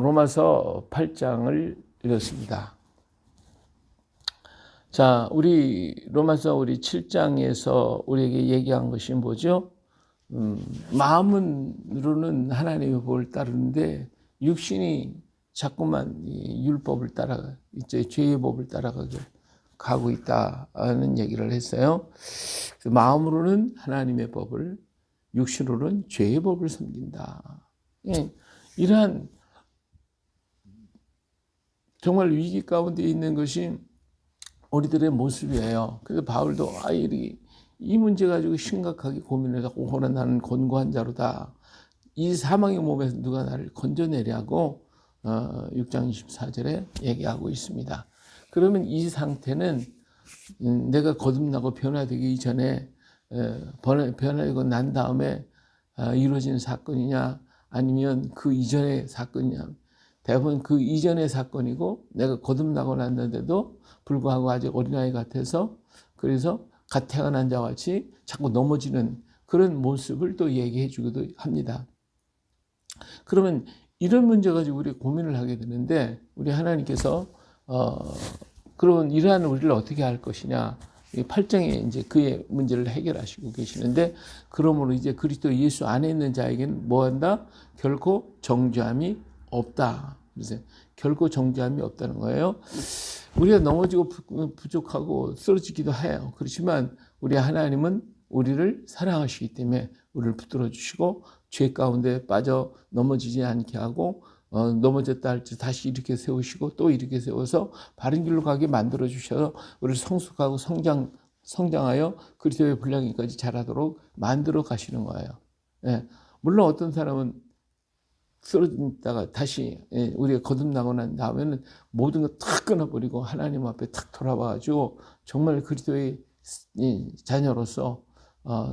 로마서 8장을 읽었습니다. 자, 우리 로마서 우리 7장에서 우리에게 얘기한 것이 뭐죠? 마음으로는 하나님의 법을 따르는데 육신이 자꾸만 이 율법을 따라가 이제 죄의 법을 따라가게 가고 있다는 얘기를 했어요. 마음으로는 하나님의 법을, 육신으로는 죄의 법을 섬긴다. 이러한 정말 위기 가운데 있는 것이 우리들의 모습이에요. 그래서 바울도 이 문제 가지고 심각하게 고민을 하고 오호라 나는 곤고한 자로다. 이 사망의 몸에서 누가 나를 건져내려고 6장 24절에 얘기하고 있습니다. 그러면 이 상태는 내가 거듭나고 변화되기 전에 변화되고 난 다음에 이루어진 사건이냐 아니면 그 이전의 사건이냐. 대부분 그 이전의 사건이고 내가 거듭나고 났는데도 불구하고 아직 어린아이 같아서 그래서 갓 태어난 자와 같이 자꾸 넘어지는 그런 모습을 또 얘기해 주기도 합니다. 그러면 이런 문제 가지고 우리 고민을 하게 되는데 우리 하나님께서 그러면 이러한 우리를 어떻게 할 것이냐. 8장에 이제 그의 문제를 해결하시고 계시는데 그러므로 이제 그리스도 예수 안에 있는 자에게는 뭐 한다? 결코 정죄함이 없다. 그래서 결코 정죄함이 없다는 거예요. 우리가 넘어지고 부족하고 쓰러지기도 해요. 그렇지만 우리 하나님은 우리를 사랑하시기 때문에 우리를 붙들어 주시고 죄 가운데 빠져 넘어지지 않게 하고 넘어졌다 할지 다시 일으켜 세우시고 또 일으켜 세워서 바른 길로 가게 만들어 주셔서 우리를 성숙하고 성장하여 그리스도의 분량까지 자라도록 만들어 가시는 거예요. 예. 물론 어떤 사람은 쓰러졌다가 다시 우리가 거듭나고 난 다음에는 모든 거 탁 끊어버리고 하나님 앞에 탁 돌아와가지고 정말 그리스도의 자녀로서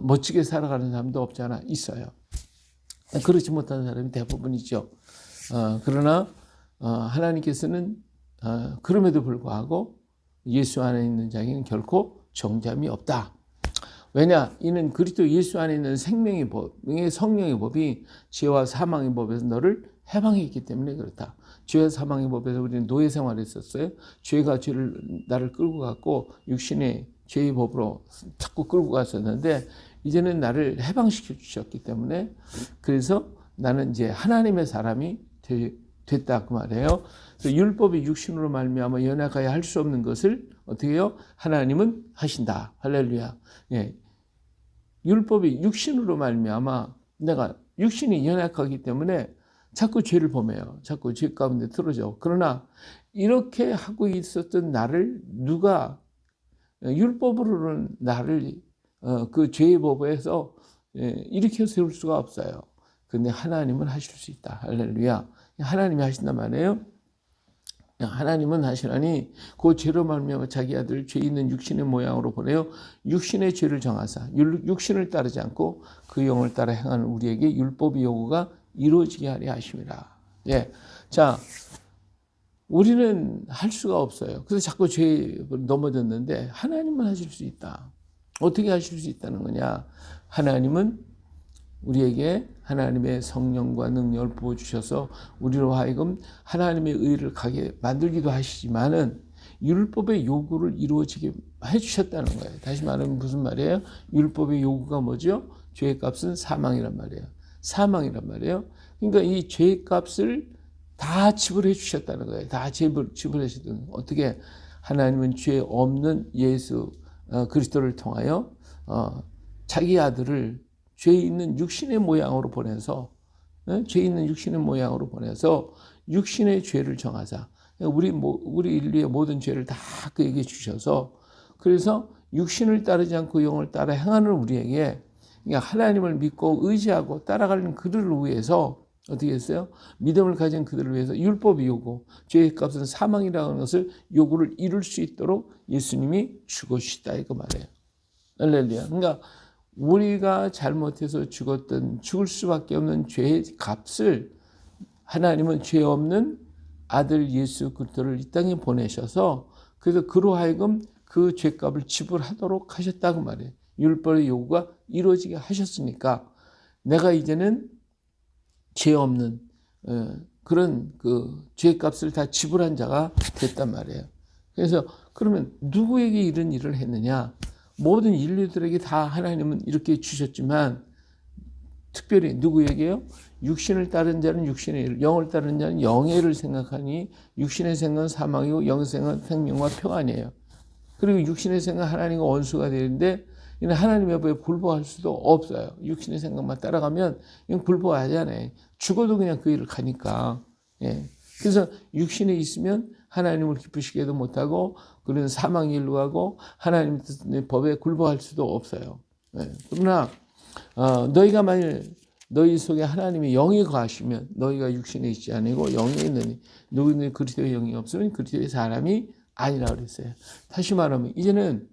멋지게 살아가는 사람도 없지 않아 있어요. 그렇지 못한 사람이 대부분이죠. 그러나 하나님께서는 그럼에도 불구하고 예수 안에 있는 자에게는 결코 정죄함이 없다. 왜냐? 이는 그리스도 예수 안에 있는 생명의 법, 성령의 법이 죄와 사망의 법에서 너를 해방했기 때문에 그렇다. 죄와 사망의 법에서 우리는 노예 생활을 했었어요. 죄가 나를 끌고 갔고 육신의 죄의 법으로 자꾸 끌고 갔었는데 이제는 나를 해방시켜 주셨기 때문에 그래서 나는 이제 하나님의 사람이 됐다 그 말이에요. 그래서 율법이 육신으로 말미암아 연약하여 할 수 없는 것을 어떻게 해요? 하나님은 하신다. 할렐루야. 예. 율법이 육신으로 말미암아 내가 육신이 연약하기 때문에 자꾸 죄를 범해요. 자꾸 죄 가운데 틀어져. 그러나 이렇게 하고 있었던 나를 누가 율법으로는 나를 그 죄의 법에서 일으켜 세울 수가 없어요. 근데 하나님은 하실 수 있다. 할렐루야. 하나님이 하신단 말이에요. 하나님은 하시나니 그 죄로 말미암아 자기 아들을 죄 있는 육신의 모양으로 보내어 육신의 죄를 정하사 육신을 따르지 않고 그 영을 따라 행하는 우리에게 율법의 요구가 이루어지게 하려 하심이라. 예. 자, 우리는 할 수가 없어요. 그래서 자꾸 죄에 넘어졌는데 하나님은 하실 수 있다. 어떻게 하실 수 있다는 거냐? 하나님은 우리에게 하나님의 성령과 능력을 부어주셔서 우리로 하여금 하나님의 의를 가게 만들기도 하시지만은 율법의 요구를 이루어지게 해주셨다는 거예요. 다시 말하면 무슨 말이에요? 율법의 요구가 뭐죠? 죄의 값은 사망이란 말이에요. 사망이란 말이에요. 그러니까 이 죄의 값을 다 지불해 주셨다는 거예요. 다 지불해 주셨던 어떻게 하나님은 죄 없는 예수 그리스도를 통하여 자기 아들을 죄 있는 육신의 모양으로 보내서 죄 있는 육신의 모양으로 보내서 육신의 죄를 정하사 우리 인류의 모든 죄를 다 그에게 주셔서 그래서 육신을 따르지 않고 영을 따라 행하는 우리에게 하나님을 믿고 의지하고 따라가는 그들을 위해서 어떻게 했어요? 믿음을 가진 그들을 위해서 율법의 요구, 죄의 값은 사망이라는 것을 요구를 이룰 수 있도록 예수님이 죽으시다 이거 말이에요. 할렐루야. 그러니까 우리가 잘못해서 죽을 수밖에 없는 죄의 값을 하나님은 죄 없는 아들 예수 그리스도를 이 땅에 보내셔서 그래서 그로 하여금 그 죄값을 지불하도록 하셨다고 말해요. 율법의 요구가 이루어지게 하셨으니까 내가 이제는 죄 없는 그런 그 죄값을 다 지불한 자가 됐단 말이에요. 그래서 그러면 누구에게 이런 일을 했느냐? 모든 인류들에게 다 하나님은 이렇게 주셨지만 특별히 누구에게요? 육신을 따른 자는 육신의 일, 영을 따른 자는 영의 일을 생각하니 육신의 생각은 사망이고 영의 생각은 생명과 평안이에요. 그리고 육신의 생각 하나님과 원수가 되는데 이는 하나님의 법에 굴복할 수도 없어요. 육신의 생각만 따라가면 이건 굴복하잖아요. 죽어도 그냥 그 일을 가니까. 예. 그래서 육신에 있으면 하나님을 기쁘시게도 못하고 그런 사망의 일로 가고 하나님의 법에 굴복할 수도 없어요. 예. 그러나 너희가 만일 너희 속에 하나님의 영이 거하시면 너희가 육신에 있지 아니고 영에 있느니 누구는 그리스도의 영이 없으면 그리스도의 사람이 아니라 그랬어요. 다시 말하면 이제는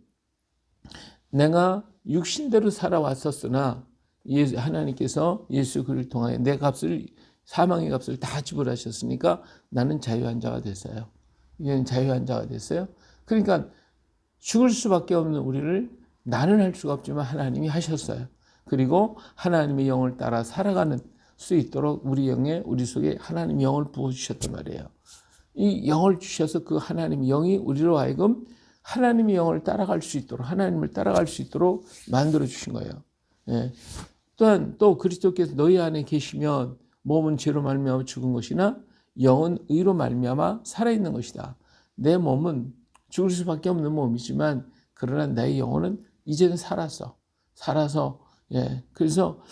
내가 육신대로 살아왔었으나 하나님께서 예수 그리스도를 통하여 내 값을 사망의 값을 다 지불하셨으니까 나는 자유한 자가 됐어요. 이제는 자유한 자가 됐어요. 그러니까 죽을 수밖에 없는 우리를 나는 할 수가 없지만 하나님이 하셨어요. 그리고 하나님의 영을 따라 살아가는 수 있도록 우리 속에 하나님의 영을 부어주셨단 말이에요. 이 영을 주셔서 그 하나님의 영이 우리로 하여금 하나님의 영을 따라갈 수 있도록 하나님을 따라갈 수 있도록 만들어 주신 거예요. 예. 또한 또 그리스도께서 너희 안에 계시면 몸은 죄로 말미암아 죽은 것이나 영은 의로 말미암아 살아있는 것이다. 내 몸은 죽을 수밖에 없는 몸이지만 그러나 나의 영혼은 이제는 살아서 예. 그래서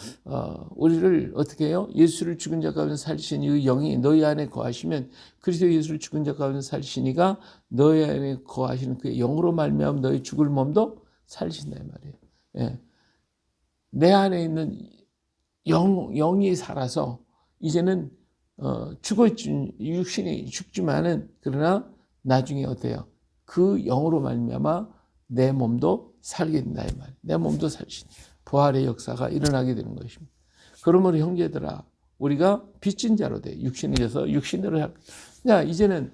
우리를 어떻게 해요? 예수를 죽은 자 가운데 살리신 이 영이 너희 안에 거하시면 그리스도 예수를 죽은 자 가운데 살리시니까 너희 안에 거하시는 그 영으로 말미암아 너희 죽을 몸도 살리신다 이 말이에요. 예. 내 안에 있는 영이 살아서 이제는 육신이 죽지만은 그러나 나중에 어때요? 그 영으로 말미암아 내 몸도 살게 된다 이 말이에요. 내 몸도 살리신다. 부활의 역사가 일어나게 되는 것입니다. 그러므로 형제들아 우리가 빚진 자로 돼 육신이어서 육신으로 자 이제는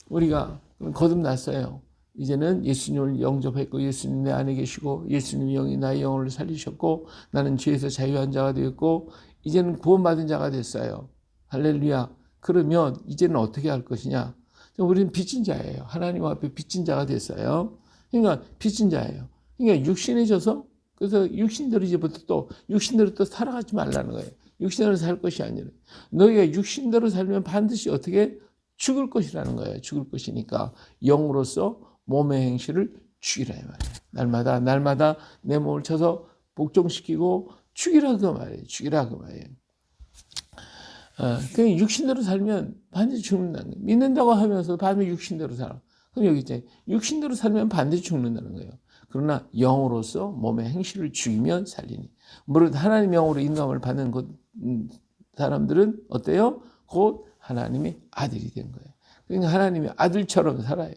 우리가 거듭났어요. 이제는 예수님을 영접했고 예수님 내 안에 계시고 예수님 영이 나의 영혼을 살리셨고 나는 죄에서 자유한 자가 되었고 이제는 구원받은 자가 됐어요. 할렐루야. 그러면 이제는 어떻게 할 것이냐? 우리는 빚진 자예요. 하나님 앞에 빚진 자가 됐어요. 그러니까 빚진 자예요. 그러니까 육신해져서 그래서 육신대로 이제부터 또 육신대로 또 살아가지 말라는 거예요. 육신대로 살 것이 아니라 너희가 육신대로 살면 반드시 어떻게 죽을 것이라는 거예요. 죽을 것이니까 영으로서 몸의 행실을 죽이라 이 말이에요. 날마다 내 몸을 쳐서 복종시키고 죽이라 그 말이에요. 죽이라 그 말이에요. 그냥 육신대로 살면 반드시 죽는다는 거예요. 믿는다고 하면서 반드시 육신대로 살아. 그럼 여기 있잖아요. 육신대로 살면 반드시 죽는다는 거예요. 그러나 영으로서 몸의 행실을 죽이면 살리니. 물론 하나님 영으로 인도함을 받는 사람들은 어때요? 곧 하나님의 아들이 된 거예요. 그러니까 하나님의 아들처럼 살아요.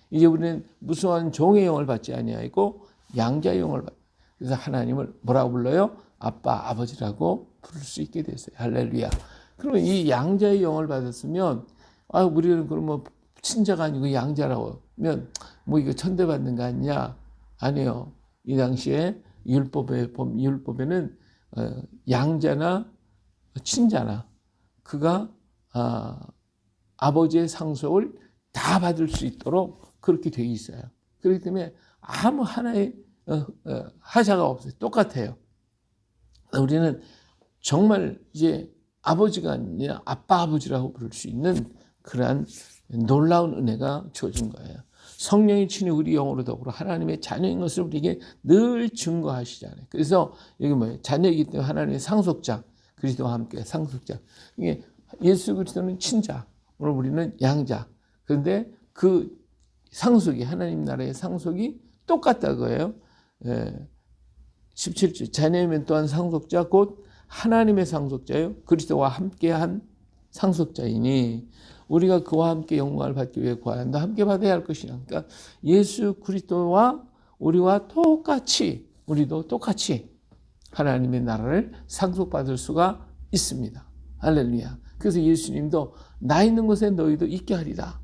이제 우리는 무수한 종의 영을 받지 아니하고 양자의 영을 받아요. 그래서 하나님을 뭐라고 불러요? 아빠, 아버지라고 부를 수 있게 됐어요. 할렐루야. 그러면 이 양자의 영을 받았으면 우리는 그러면 친자가 아니고 양자라고 하면 뭐 이거 천대받는 거 아니냐? 아니요. 이 당시에 율법에는 양자나 친자나 그가 아버지의 상속을 다 받을 수 있도록 그렇게 되어 있어요. 그렇기 때문에 아무 하나의 하자가 없어요. 똑같아요. 우리는 정말 이제 아버지가 아니라 아빠 아버지라고 부를 수 있는 그러한 놀라운 은혜가 주어진 거예요. 성령이 친히 우리 영으로 더불어 하나님의 자녀인 것을 우리에게 늘 증거하시잖아요. 그래서 여기 뭐예요? 자녀이기 때문에 하나님의 상속자, 그리스도와 함께 상속자. 이게 예수 그리스도는 친자, 오늘 우리는 양자. 그런데 그 상속이 하나님 나라의 상속이 똑같다고요. 17절 자녀이면 또한 상속자 곧 하나님의 상속자요 그리스도와 함께한 상속자이니 우리가 그와 함께 영광을 받기 위해 구하는다 함께 받아야 할 것이냐. 그러니까 예수 그리스도와 우리와 똑같이 우리도 똑같이 하나님의 나라를 상속받을 수가 있습니다. 할렐루야. 그래서 예수님도 나 있는 곳에 너희도 있게 하리라.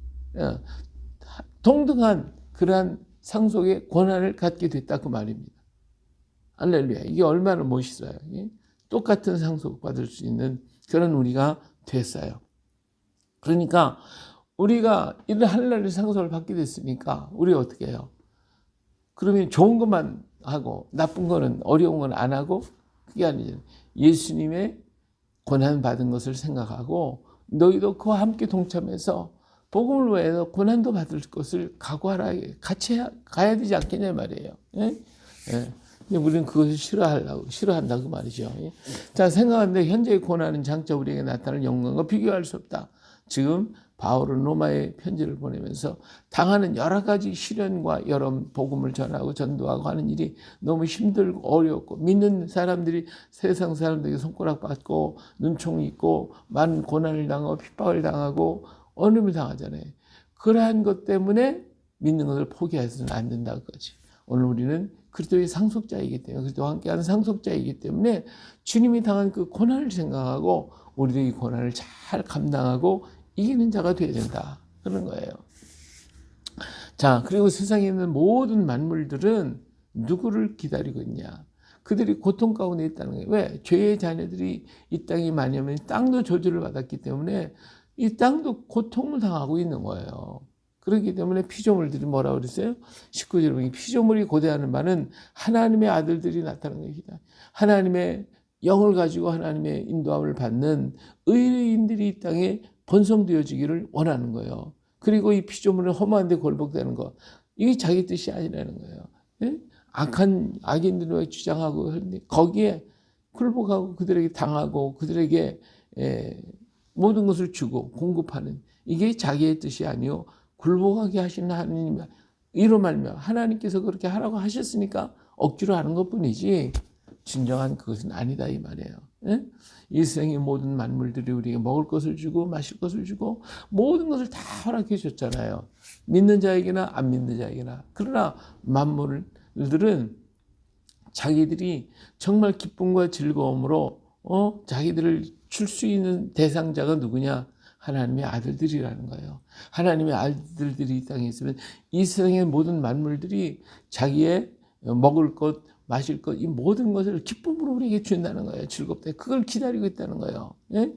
동등한 그러한 상속의 권한을 갖게 됐다 그 말입니다. 할렐루야. 이게 얼마나 멋있어요. 똑같은 상속 받을 수 있는 그런 우리가 됐어요. 그러니까 우리가 이런 하늘나라의 상속을 받게 됐으니까 우리가 어떻게 해요? 그러면 좋은 것만 하고 나쁜 거는 어려운 건 안 하고 그게 아니잖아요. 예수님의 고난 받은 것을 생각하고 너희도 그와 함께 동참해서 복음을 위해서 고난도 받을 것을 각오하라. 같이 가야 되지 않겠냐 말이에요. 예? 예. 근데 우리는 그것을 싫어한다 그 말이죠. 예? 자, 생각하는데 현재의 고난은 장차 우리에게 나타날 영광과 비교할 수 없다. 지금 바울은 로마에 편지를 보내면서 당하는 여러 가지 시련과 여러 복음을 전하고 전도하고 하는 일이 너무 힘들고 어렵고 믿는 사람들이 세상 사람들에게 손가락 받고 눈총 있고 많은 고난을 당하고 핍박을 당하고 어려움을 당하잖아요. 그러한 것 때문에 믿는 것을 포기해서는 안 된다는 거지. 오늘 우리는 그리스도의 상속자이기 때문에 그리스도와 함께하는 상속자이기 때문에 주님이 당한 그 고난을 생각하고 우리도 이 고난을 잘 감당하고 이기는 자가 되어야 된다. 그런 거예요. 자, 그리고 세상에 있는 모든 만물들은 누구를 기다리고 있냐? 그들이 고통 가운데 있다는 거예요. 왜? 죄의 자녀들이 이 땅이 많이 오면 땅도 저주를 받았기 때문에 이 땅도 고통을 당하고 있는 거예요. 그렇기 때문에 피조물들이 뭐라 그랬어요? 19절에 보니 피조물이 고대하는 바는 하나님의 아들들이 나타나는 것이다. 하나님의 영을 가지고 하나님의 인도함을 받는 의인들이 이 땅에 번성되어지기를 원하는 거예요. 그리고 이 피조물은 험한 데 굴복되는 것. 이게 자기 뜻이 아니라는 거예요. 예? 악한 악인들을 주장하고 거기에 굴복하고 그들에게 당하고 그들에게 모든 것을 주고 공급하는 이게 자기의 뜻이 아니요 굴복하게 하시는 하나님 이로 말미암아 하나님께서 그렇게 하라고 하셨으니까 억지로 하는 것뿐이지 진정한 그것은 아니다 이 말이에요. 예? 이 세상의 모든 만물들이 우리에게 먹을 것을 주고 마실 것을 주고 모든 것을 다 허락해 줬잖아요. 믿는 자에게나 안 믿는 자에게나. 그러나 만물들은 자기들이 정말 기쁨과 즐거움으로 자기들을 줄 수 있는 대상자가 누구냐? 하나님의 아들들이라는 거예요. 하나님의 아들들이 이 땅에 있으면 이 세상의 모든 만물들이 자기의 먹을 것, 마실 것, 이 모든 것을 기쁨으로 우리에게 준다는 거예요. 즐겁다. 그걸 기다리고 있다는 거예요. 예?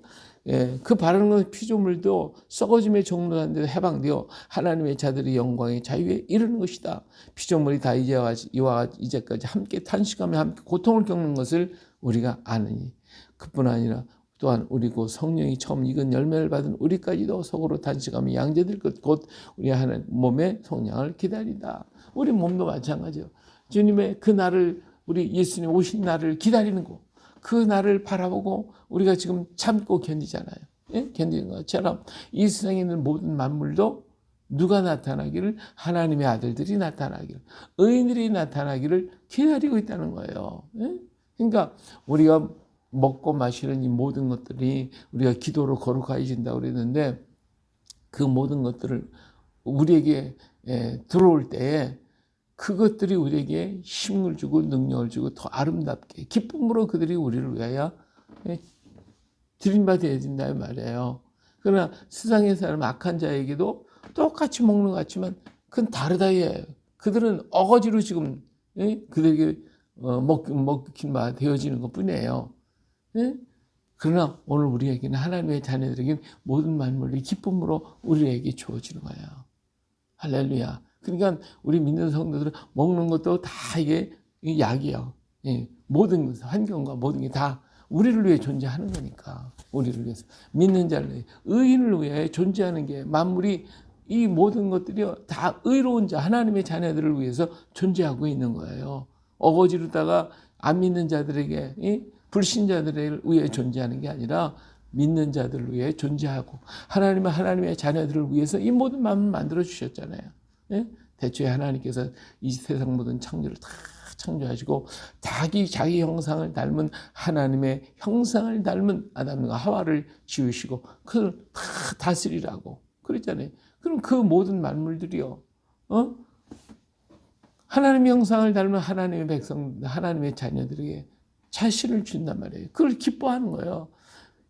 예, 그 바라는 것 피조물도 썩어짐의 종로한 데도 해방되어 하나님의 자들의 영광의 자유에 이르는 것이다. 피조물이 다 이제까지 함께 탄식하며 함께 고통을 겪는 것을 우리가 아느니 그뿐 아니라 또한 우리고 성령이 처음 익은 열매를 받은 우리까지도 속으로 탄식하며 양제될 것 곧 우리 하나님 몸의 성량을 기다린다. 우리 몸도 마찬가지예요. 주님의 그 날을 우리 예수님 오신 날을 기다리는 거. 그 날을 바라보고 우리가 지금 참고 견디잖아요. 예? 견디는 것처럼 이 세상에 있는 모든 만물도 누가 나타나기를 하나님의 아들들이 나타나기를 의인들이 나타나기를 기다리고 있다는 거예요. 예? 그러니까 우리가 먹고 마시는 이 모든 것들이 우리가 기도로 거룩해진다고 그랬는데 그 모든 것들을 우리에게 들어올 때에 그것들이 우리에게 힘을 주고 능력을 주고 더 아름답게 기쁨으로 그들이 우리를 위하여 드림받아야 된다 말이에요. 그러나 세상의 사람 악한 자에게도 똑같이 먹는 것 같지만 그건 다르다 이에요. 그들은 어거지로 지금 그들에게 먹힌 바 되어지는 것뿐이에요. 그러나 오늘 우리에게는 하나님의 자녀들에게는 모든 만물이 기쁨으로 우리에게 주어지는 거예요. 할렐루야. 그러니까 우리 믿는 성도들은 먹는 것도 다 이게 약이에요. 모든 것, 환경과 모든 게 다 우리를 위해 존재하는 거니까. 우리를 위해서. 믿는 자를 위해, 의인을 위해 존재하는 게 만물이 이 모든 것들이 다 의로운 자, 하나님의 자녀들을 위해서 존재하고 있는 거예요. 어거지로다가 안 믿는 자들에게, 불신자들을 위해 존재하는 게 아니라 믿는 자들을 위해 존재하고 하나님의 자녀들을 위해서 이 모든 마음을 만들어 주셨잖아요. 예? 대초에 하나님께서 이 세상 모든 창조를 다 창조하시고 자기 형상을 닮은 하나님의 형상을 닮은 아담과 하와를 지으시고 그걸 다 다스리라고 그랬잖아요. 그럼 그 모든 만물들이요, 하나님의 형상을 닮은 하나님의 백성, 하나님의 자녀들에게 자신을 준단 말이에요. 그걸 기뻐하는 거예요.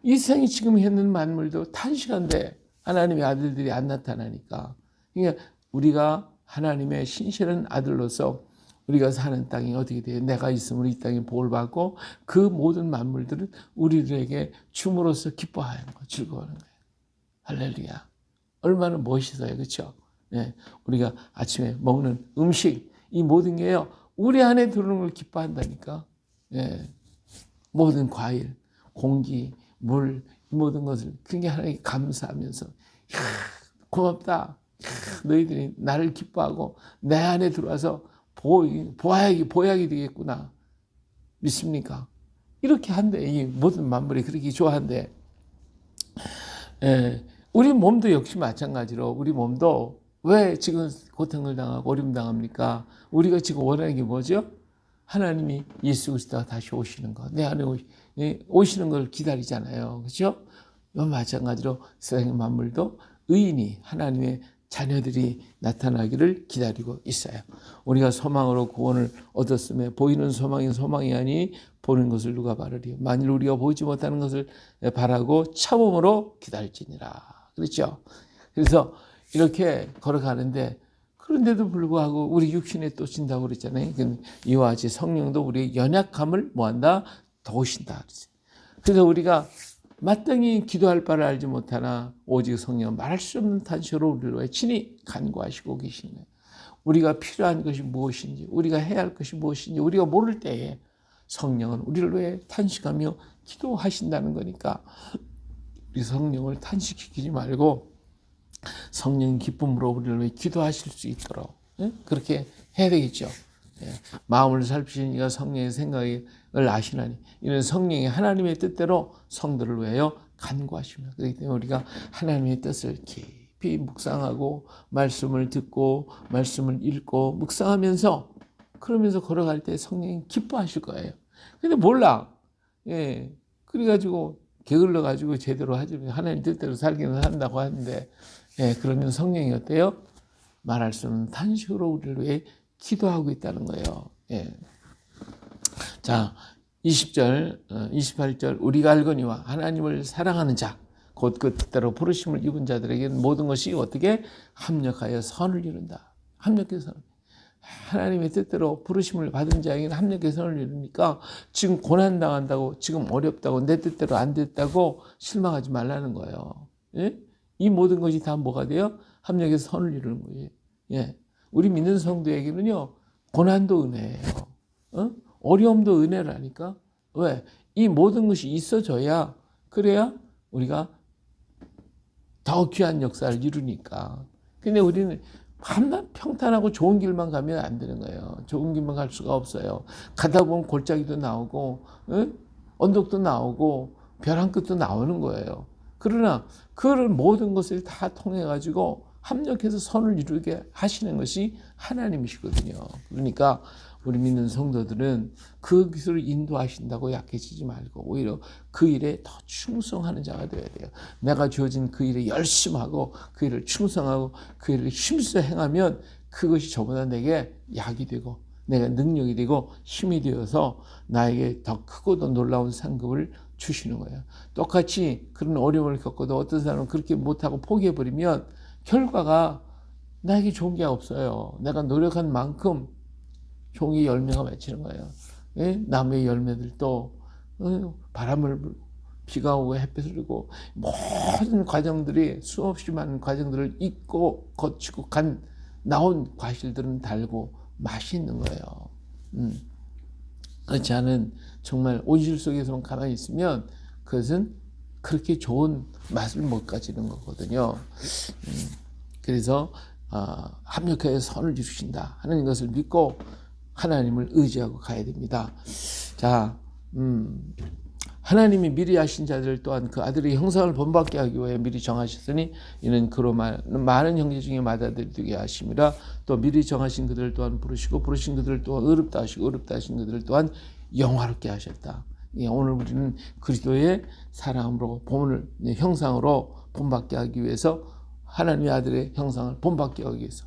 이 세상이 지금 있는 만물도 탄식한데 하나님의 아들들이 안 나타나니까. 그러니까 우리가 하나님의 신실한 아들로서 우리가 사는 땅이 어떻게 돼요? 내가 있으므로 이 땅이 복을 받고 그 모든 만물들은 우리들에게 춤으로써 기뻐하는 거예요. 즐거워하는 거예요. 할렐루야. 얼마나 멋있어요. 그렇죠? 예, 우리가 아침에 먹는 음식, 이 모든 게요, 우리 안에 들어오는 걸 기뻐한다니까. 예, 모든 과일, 공기, 물, 이 모든 것을 굉장히 하나님께 감사하면서, 이야, 고맙다. 이야, 너희들이 나를 기뻐하고 내 안에 들어와서 보약이 되겠구나. 믿습니까? 이렇게 한대. 이 모든 만물이 그렇게 좋아한대. 예, 우리 몸도 역시 마찬가지로 우리 몸도 왜 지금 고통을 당하고 어려움 당합니까? 우리가 지금 원하는 게 뭐죠? 하나님이 예수 그리스도가 다시 오시는 거, 내 안에 오시는 걸 기다리잖아요. 그렇죠? 마찬가지로 세상의 만물도 의인이 하나님의 자녀들이 나타나기를 기다리고 있어요. 우리가 소망으로 구원을 얻었음에 보이는 소망이 소망이 아니 보는 것을 누가 바라리요. 만일 우리가 보지 못하는 것을 바라고 참음으로 기다릴지니라. 그렇죠? 그래서 이렇게 걸어가는데, 그런데도 불구하고 우리 육신에 또 진다고 그랬잖아요. 이와 같이 성령도 우리의 연약함을 뭐한다? 도우신다. 그래서 우리가 마땅히 기도할 바를 알지 못하나 오직 성령은 말할 수 없는 탄식으로 우리를 위해 친히 간구하시고 계시는 거예요. 우리가 필요한 것이 무엇인지, 우리가 해야 할 것이 무엇인지 우리가 모를 때에 성령은 우리를 위해 탄식하며 기도하신다는 거니까, 우리 성령을 탄식시키지 말고 성령 기쁨으로 우리를 위해 기도하실 수 있도록 그렇게 해야 되겠죠. 마음을 살피신 이가 성령의 생각을 아시나니 이는 성령이 하나님의 뜻대로 성도를 위하여 간구하십니다. 그렇기 때문에 우리가 하나님의 뜻을 깊이 묵상하고 말씀을 듣고 말씀을 읽고 묵상하면서, 그러면서 걸어갈 때 성령이 기뻐하실 거예요. 근데 몰라. 예. 그래가지고 게을러가지고 제대로 하지, 하나님 뜻대로 살기는 한다고 하는데, 예, 그러면 성령이 어때요? 말할 수 없는 탄식으로 우리를 위해 기도하고 있다는 거예요. 예. 자, 20절, 28절, 우리가 알거니와 하나님을 사랑하는 자, 곧 그 뜻대로 부르심을 입은 자들에게는 모든 것이 어떻게 합력하여 선을 이룬다. 합력해서 하나님의 뜻대로 부르심을 받은 자에게는 합력해서 선을 이루니까, 지금 고난당한다고, 지금 어렵다고, 내 뜻대로 안 됐다고 실망하지 말라는 거예요. 예? 이 모든 것이 다 뭐가 돼요? 합력해서 선을 이루는 거예요. 예. 우리 믿는 성도에게는요, 고난도 은혜예요. 어려움도 은혜라니까. 왜? 이 모든 것이 있어져야, 그래야 우리가 더 귀한 역사를 이루니까. 근데 우리는 한낱 평탄하고 좋은 길만 가면 안 되는 거예요. 좋은 길만 갈 수가 없어요. 가다 보면 골짜기도 나오고, 언덕도 나오고, 별 한 끝도 나오는 거예요. 그러나 그런 모든 것을 다 통해 가지고 합력해서 선을 이루게 하시는 것이 하나님이시거든요. 그러니까 우리 믿는 성도들은 그 기술을 인도하신다고 약해지지 말고 오히려 그 일에 더 충성하는 자가 되어야 돼요. 내가 주어진 그 일에 열심하고 그 일을 충성하고 그 일을 힘써 행하면 그것이 저보다 내게 약이 되고 내가 능력이 되고 힘이 되어서 나에게 더 크고 더 놀라운 상급을 주시는 거예요. 똑같이 그런 어려움을 겪어도 어떤 사람은 그렇게 못하고 포기해버리면 결과가 나에게 좋은 게 없어요. 내가 노력한 만큼 종이 열매가 맺히는 거예요. 예? 나무의 열매들도 바람을 불고 비가 오고 햇빛을 들고 모든 과정들이 수없이 많은 과정들을 잊고 거치고 나온 과실들은 달고 맛이 있는 거예요. 그렇지 않은 정말 온실 속에서만 가만히 있으면 그것은 그렇게 좋은 맛을 못 가지는 거거든요. 그래서 합력하여 선을 이루신다 하는 것을 믿고 하나님을 의지하고 가야 됩니다. 자, 하나님이 미리 하신 자들 또한 그 아들의 형상을 본받게 하기 위해 미리 정하셨으니 이는 그로 많은 형제 중에 맏아들이 하심이라. 또 미리 정하신 그들을 또한 부르시고 부르신 그들을 또한 의롭다 하시고 의롭다 하신 그들을 또한 영화롭게 하셨다. 오늘 우리는 그리스도의 사랑으로 형상으로 본받게 하기 위해서 하나님의 아들의 형상을 본받게 하기 위해서,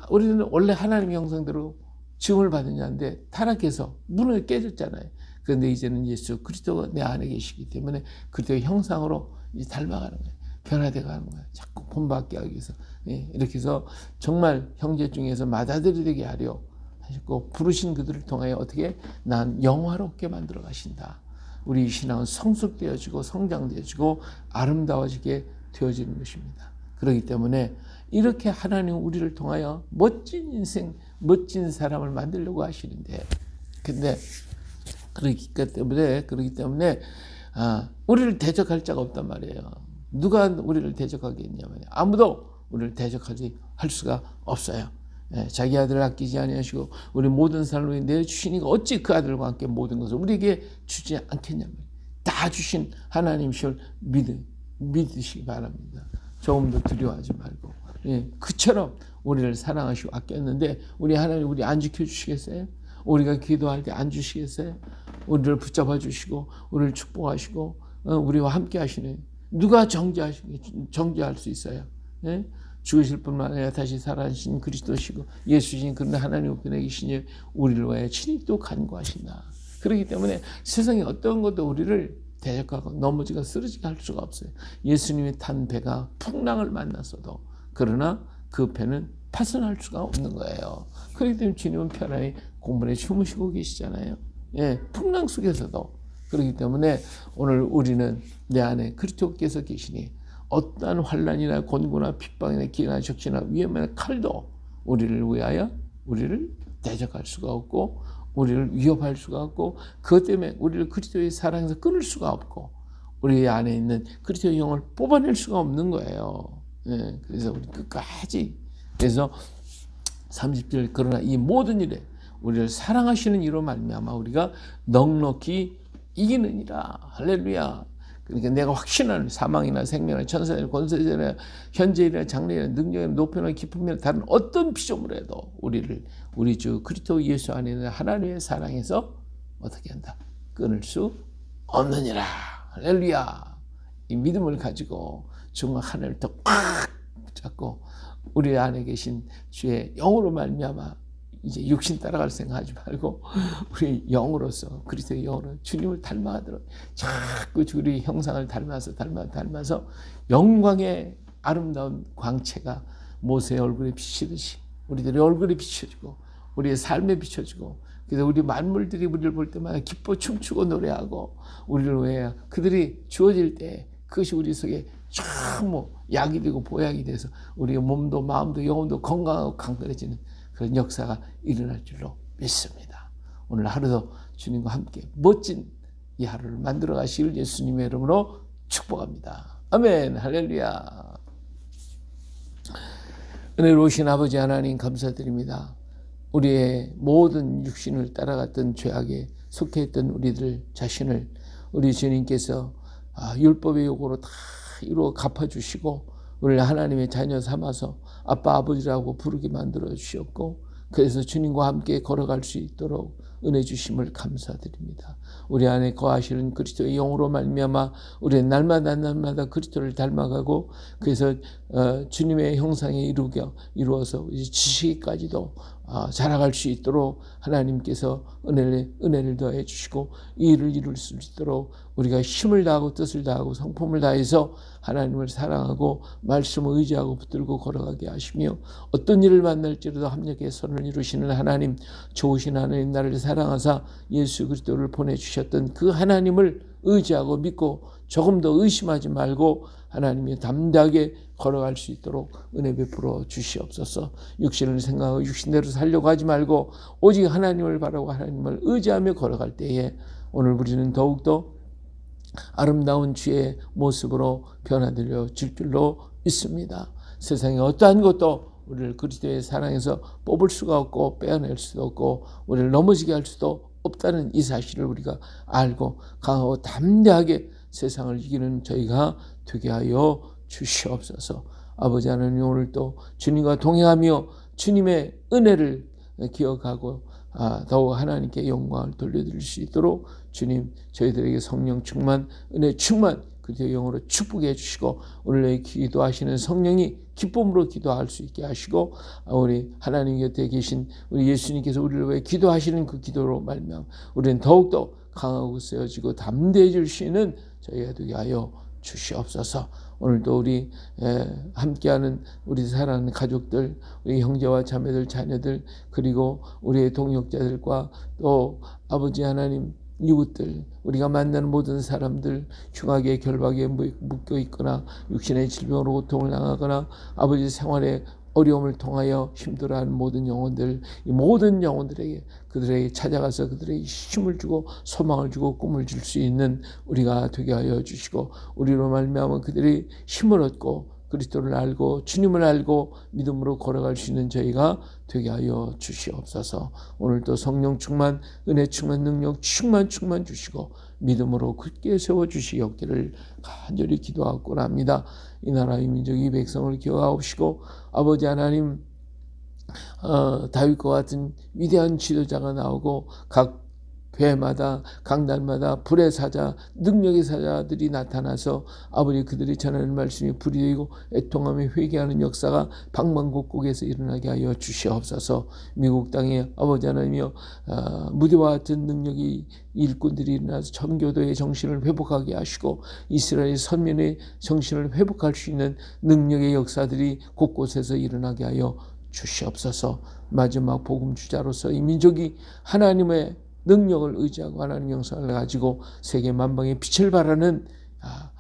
우리는 원래 하나님의 형상대로 지음을 받은 자인데 타락해서 문을 깨졌잖아요. 그런데 이제는 예수 그리스도가 내 안에 계시기 때문에 그리스도의 형상으로 닮아가는 거예요. 변화되어 가는 거예요. 자꾸 본받게 하기 위해서. 이렇게 해서 정말 형제 중에서 맏아들이 되게 하려 하셨고 부르신 그들을 통하여 어떻게 난 영화롭게 만들어 가신다. 우리 신앙은 성숙되어지고 성장되어지고 아름다워지게 되어지는 것입니다. 그렇기 때문에 이렇게 하나님은 우리를 통하여 멋진 인생, 멋진 사람을 만들려고 하시는데, 근데 그렇기 때문에 우리를 대적할 자가 없단 말이에요. 누가 우리를 대적하겠냐면 아무도 우리를 대적하지 할 수가 없어요. 자기 아들을 아끼지 아니하시고 우리 모든 사람을 내주시니까 어찌 그 아들과 함께 모든 것을 우리에게 주지 않겠냐면, 다 주신 하나님이실 믿으시기 바랍니다. 조금 더 두려워하지 말고, 그처럼 우리를 사랑하시고 아꼈는데 우리 하나님 우리 안 지켜주시겠어요? 우리가 기도할 때 안 주시겠어요? 우리를 붙잡아 주시고 우리를 축복하시고 우리와 함께 하시는, 누가 정죄할 수 있어요? 죽으실 뿐만 아니라 다시 살아나신 그리스도시고 예수신 그런 하나님 우편에 계시니 우리를 위하여 친히 또 간구하신다. 그렇기 때문에 세상에 어떤 것도 우리를 대적하고 넘어지고 쓰러지게 할 수가 없어요. 예수님이 탄 배가 풍랑을 만났어도 그러나 그 배는 파손할 수가 없는 거예요. 그렇기 때문에 주님은 편안히 공문에 주무시고 계시잖아요. 풍랑 속에서도. 그렇기 때문에 오늘 우리는 내 안에 그리스도께서 계시니 어떠한 환난이나 곤고나 핍박이나 기나 적시나 위험한 칼도 우리를 위하여 우리를 대적할 수가 없고 우리를 위협할 수가 없고, 그것 때문에 우리를 그리스도의 사랑에서 끊을 수가 없고 우리 안에 있는 그리스도의 영을 뽑아낼 수가 없는 거예요. 그래서 우리 끝까지, 그래서 30절, 그러나 이 모든 일에 우리를 사랑하시는 이로 말미암아 우리가 넉넉히 이기느니라. 할렐루야. 그러니까 내가 확신하는 사망이나 생명이나 천사나 권세자나 현재이나 장래이나 능력이나 높이나 깊음이나 다른 어떤 피조물 해도 우리 주 그리스도 예수 안에 있는 하나님의 사랑에서 어떻게 한다? 끊을 수 없느니라. 할렐루야. 이 믿음을 가지고 정말 하늘을 더 꽉 잡고 우리 안에 계신 주의 영으로 말미암아 이제 육신 따라갈 생각하지 말고 우리 영으로서, 그리스도의 영으로 주님을 닮아가도록 자꾸 우리 형상을 닮아서 영광의 아름다운 광채가 모세의 얼굴에 비치듯이 우리들의 얼굴에 비춰지고 우리의 삶에 비춰지고, 그래서 우리 만물들이 우리를 볼 때마다 기뻐 춤추고 노래하고 우리를 위해 그들이 주어질 때 그것이 우리 속에 전부 약이 되고 보약이 돼서 우리의 몸도 마음도 영혼도 건강하고 강건해지는 그런 역사가 일어날 줄로 믿습니다. 오늘 하루도 주님과 함께 멋진 이 하루를 만들어 가시길 예수님의 이름으로 축복합니다. 아멘. 할렐루야. 은혜로우신 아버지 하나님 감사드립니다. 우리의 모든 육신을 따라갔던 죄악에 속해 있던 우리들 자신을 우리 주님께서 율법의 요구로 다 이루어 갚아주시고 우리를 하나님의 자녀 삼아서 아빠 아버지라고 부르게 만들어 주셨고, 그래서 주님과 함께 걸어갈 수 있도록 은혜 주심을 감사드립니다. 우리 안에 거하시는 그리스도의 영으로 말미암아 우리는 날마다 그리스도를 닮아가고, 그래서 주님의 형상에 이루어서 이제 지식까지도 자라갈 수 있도록 하나님께서 은혜를 더해 주시고 이 일을 이룰 수 있도록 우리가 힘을 다하고 뜻을 다하고 성품을 다해서 하나님을 사랑하고 말씀을 의지하고 붙들고 걸어가게 하시며, 어떤 일을 만날지라도 합력의 선을 이루시는 하나님, 좋으신 하나님, 나를 사랑하사 예수 그리스도를 보내주셨던 그 하나님을 의지하고 믿고 조금 더 의심하지 말고 하나님이 담대하게 걸어갈 수 있도록 은혜 베풀어 주시옵소서. 육신을 생각하고 육신대로 살려고 하지 말고 오직 하나님을 바라고 하나님을 의지하며 걸어갈 때에 오늘 우리는 더욱더 아름다운 주의 모습으로 변화되려 질 줄로 믿습니다. 세상에 어떠한 것도 우리를 그리스도의 사랑에서 뽑을 수가 없고 빼어낼 수도 없고 우리를 넘어지게 할 수도 없다는 이 사실을 우리가 알고 강하고 담대하게 세상을 이기는 저희가 되게 하여 주시옵소서. 아버지 하나님, 오늘 또 주님과 동행하며 주님의 은혜를 기억하고 더욱 하나님께 영광을 돌려드릴 수 있도록 주님 저희들에게 성령 충만, 은혜 충만, 그리스도의 영으로 축복해 해주시고 오늘 기도하시는 성령이 기쁨으로 기도할 수 있게 하시고, 우리 하나님 곁에 계신 우리 예수님께서 우리를 위해 기도하시는 그 기도로 말미암아 우리는 더욱더 강하고 세워지고 담대해질 수 있는 저희가 되게 하여 주시옵소서. 오늘도 우리 함께하는 우리 사랑하는 가족들, 우리 형제와 자매들, 자녀들, 그리고 우리의 동역자들과 또 아버지 하나님 이웃들, 우리가 만나는 모든 사람들, 흉악의 결박에 묶여 있거나 육신의 질병으로 고통을 당하거나 아버지 생활에 어려움을 통하여 힘들어하는 모든 영혼들, 이 모든 영혼들에게 그들에게 찾아가서 그들에게 힘을 주고 소망을 주고 꿈을 줄 수 있는 우리가 되게 하여 주시고, 우리로 말미암아 그들이 힘을 얻고 그리스도를 알고 주님을 알고 믿음으로 걸어갈 수 있는 저희가 되게 하여 주시옵소서. 오늘도 성령 충만, 은혜 충만, 능력 충만 주시고 믿음으로 굳게 세워주시기 없기를 간절히 기도하고 합니다. 이 나라 이 민족 이 백성을 기억하옵시고 아버지 하나님, 다윗과 같은 위대한 지도자가 나오고 각 회마다 강단마다 불의 사자, 능력의 사자들이 나타나서 아버지 그들이 전하는 말씀이 불이 되고 애통하며 회개하는 역사가 방방곡곡에서 일어나게 하여 주시옵소서. 미국 땅에 아버지 하나님이여, 무대와 같은 능력이 일꾼들이 일어나서 청교도의 정신을 회복하게 하시고 이스라엘 선민의 정신을 회복할 수 있는 능력의 역사들이 곳곳에서 일어나게 하여 주시옵소서. 마지막 복음 주자로서 이 민족이 하나님의 능력을 의지하고 하나님 영성을 가지고 세계 만방에 빛을 발하는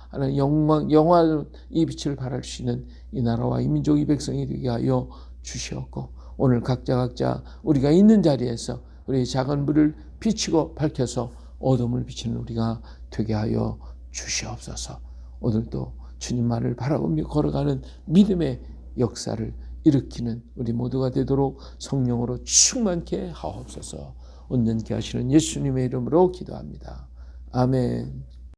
하나님 영화의 이 빛을 발할 수 있는 이 나라와 이 민족 이 백성이 되게 하여 주시옵고, 오늘 각자 우리가 있는 자리에서 우리의 작은 불을 비치고 밝혀서 어둠을 비치는 우리가 되게 하여 주시옵소서. 오늘도 주님 말을 바라보며 걸어가는 믿음의 역사를 일으키는 우리 모두가 되도록 성령으로 충만케 하옵소서. 온전케 하시는 예수님의 이름으로 기도합니다. 아멘.